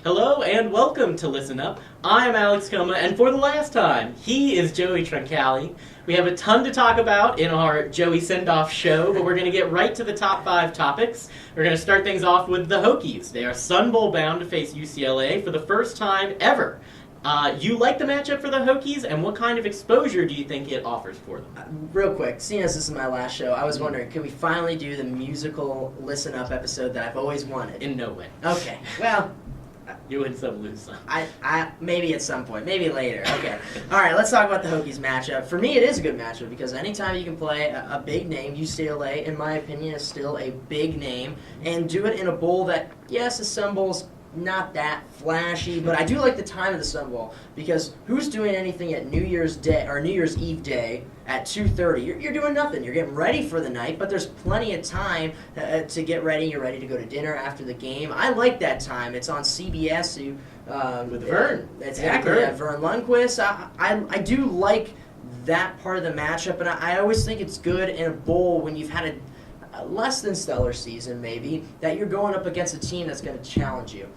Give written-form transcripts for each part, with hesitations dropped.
Hello and welcome to Listen Up. I'm Alex Coma, and for the last time, he is Joey Troncali. We have a ton to talk about in our Joey Send-Off show, but we're going to get right to the top 5 topics. We're going to start things off with the Hokies. They are Sun Bowl bound to face UCLA for the first time ever. You like the matchup for the Hokies, and what kind of exposure do you think it offers for them? Real quick, seeing as this is my last show, I was wondering, could we finally do the musical Listen Up episode that I've always wanted? In no way. Okay, well... You win some, lose some. I maybe at some point, maybe later. Okay. All right, let's talk about the Hokies matchup. For me, it is a good matchup because anytime you can play a big name, UCLA, in my opinion, is still a big name, and do it in a bowl that, yes, the Sun Bowl's not that flashy, but I do like the time of the Sun Bowl because who's doing anything at New Year's Day or New Year's Eve day at 2:30? You're doing nothing. You're getting ready for the night, but there's plenty of time to get ready. You're ready to go to dinner after the game. I like that time. It's on CBS. With Vern. Exactly. Vern Lundquist. I do like that part of the matchup, and I always think it's good in a bowl when you've had a less than stellar season, maybe, that you're going up against a team that's going to challenge you.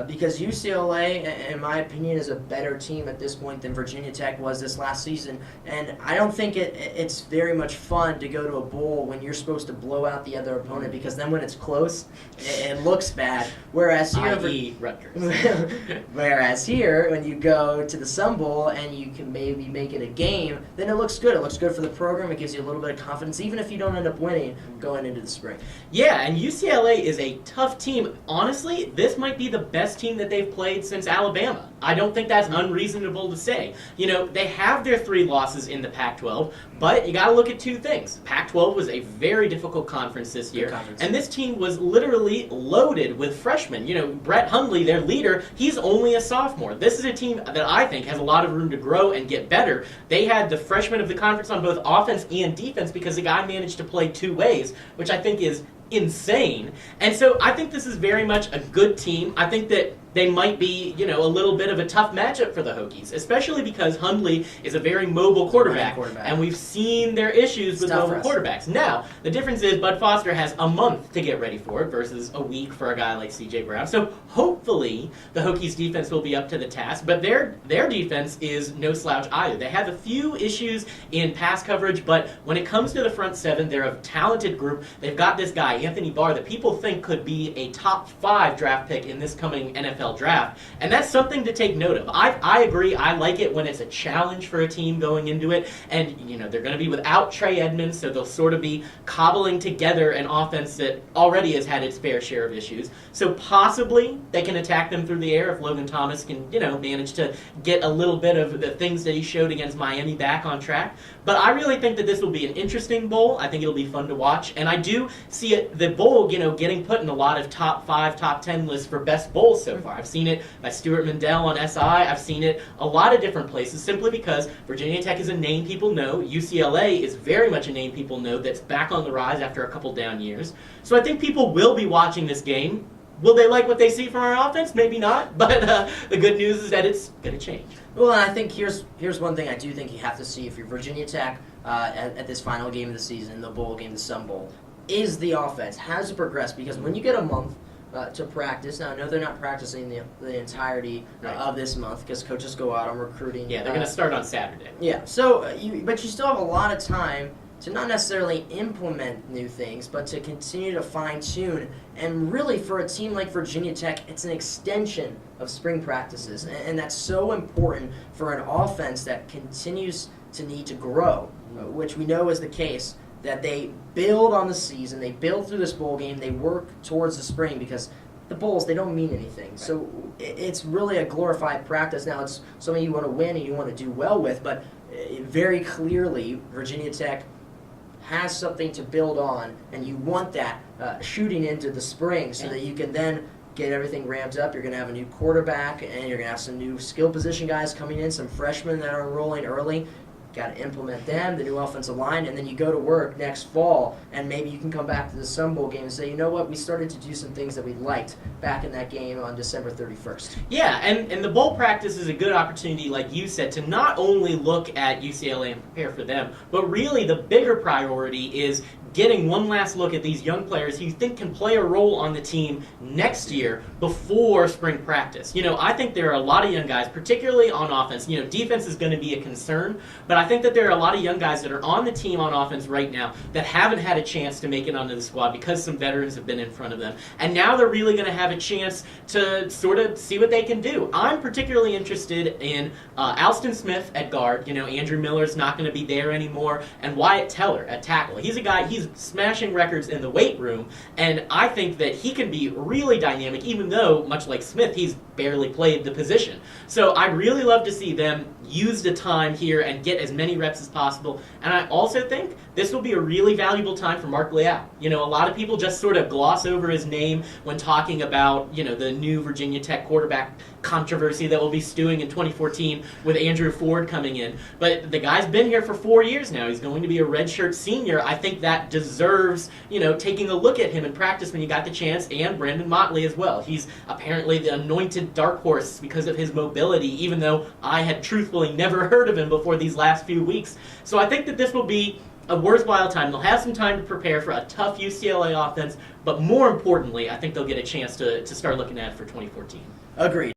Because UCLA, in my opinion, is a better team at this point than Virginia Tech was this last season. And I don't think it's very much fun to go to a bowl when you're supposed to blow out the other opponent, because then when it's close, it looks bad. Whereas here, Rutgers. Whereas here, when you go to the Sun Bowl and you can maybe make it a game, then it looks good. It looks good for the program. It gives you a little bit of confidence, even if you don't end up winning going into the spring. Yeah, and UCLA is a tough team. Honestly, this might be the best team that they've played since Alabama. I don't think that's unreasonable to say. You know, they have their 3 losses in the Pac-12, but you got to look at 2 things. Pac-12 was a very difficult conference this year, and this team was literally loaded with freshmen. You know, Brett Hundley, their leader, he's only a sophomore. This is a team that I think has a lot of room to grow and get better. They had the freshmen of the conference on both offense and defense because the guy managed to play 2 ways, which I think is insane. And so I think this is very much a good team. I think that they might be, a little bit of a tough matchup for the Hokies, especially because Hundley is a very mobile quarterback. And we've seen their issues with mobile quarterbacks. Now, the difference is Bud Foster has a month to get ready for it versus a week for a guy like C.J. Brown. So hopefully the Hokies defense will be up to the task, but their defense is no slouch either. They have a few issues in pass coverage, but when it comes to the front 7, they're a talented group. They've got this guy, Anthony Barr, that people think could be a top 5 draft pick in this coming NFL draft, and that's something to take note of. I agree. I like it when it's a challenge for a team going into it, and they're going to be without Trey Edmonds, so they'll sort of be cobbling together an offense that already has had its fair share of issues. So possibly they can attack them through the air if Logan Thomas can manage to get a little bit of the things that he showed against Miami back on track. But I really think that this will be an interesting bowl. I think it'll be fun to watch, and I do see the bowl getting put in a lot of top 5, top 10 lists for best bowls so far. I've seen it by Stuart Mendel on SI. I've seen it a lot of different places simply because Virginia Tech is a name people know. UCLA is very much a name people know that's back on the rise after a couple down years. So I think people will be watching this game. Will they like what they see from our offense? Maybe not, but the good news is that it's going to change. Well, and I think here's one thing I do think you have to see if you're Virginia Tech at this final game of the season, the bowl game, the Sun Bowl, is the offense. How does it progress? Because when you get a month to practice. Now, I know they're not practicing the entirety of this month because coaches go out on recruiting. Yeah, they're going to start on Saturday. Yeah, so but you still have a lot of time to not necessarily implement new things, but to continue to fine-tune. And really, for a team like Virginia Tech, it's an extension of spring practices, and that's so important for an offense that continues to need to grow, which we know is the case. That they build on the season, they build through this bowl game, they work towards the spring because the bowls, they don't mean anything. Right. So it's really a glorified practice. Now, it's something you want to win and you want to do well with, but very clearly Virginia Tech has something to build on, and you want that shooting into the spring so that you can then get everything ramped up. You're going to have a new quarterback, and you're going to have some new skill position guys coming in, some freshmen that are enrolling early. Got to implement them, the new offensive line, and then you go to work next fall, and maybe you can come back to the Sun Bowl game and say, you know what, we started to do some things that we liked back in that game on December 31st. Yeah, and the bowl practice is a good opportunity, like you said, to not only look at UCLA and prepare for them, but really the bigger priority is getting one last look at these young players who you think can play a role on the team next year before spring practice. I think there are a lot of young guys, particularly on offense. Defense is going to be a concern, but I think that there are a lot of young guys that are on the team on offense right now that haven't had a chance to make it onto the squad because some veterans have been in front of them. And now they're really going to have a chance to sort of see what they can do. I'm particularly interested in Alston Smith at guard. Andrew Miller's not going to be there anymore. And Wyatt Teller at tackle. He's a guy, he's smashing records in the weight room, and I think that he can be really dynamic, even though, much like Smith, he's barely played the position. So I'd really love to see them use the time here and get as many reps as possible. And I also think this will be a really valuable time for Mark Leal. A lot of people just sort of gloss over his name when talking about, the new Virginia Tech quarterback controversy that will be stewing in 2014 with Andrew Ford coming in. But the guy's been here for 4 years now. He's going to be a redshirt senior. I think that deserves, taking a look at him in practice when you got the chance, and Brandon Motley as well. He's apparently the anointed dark horse because of his mobility, even though I had truthfully never heard of him before these last few weeks. So I think that this will be a worthwhile time. They'll have some time to prepare for a tough UCLA offense, but more importantly, I think they'll get a chance to start looking at it for 2014. Agreed.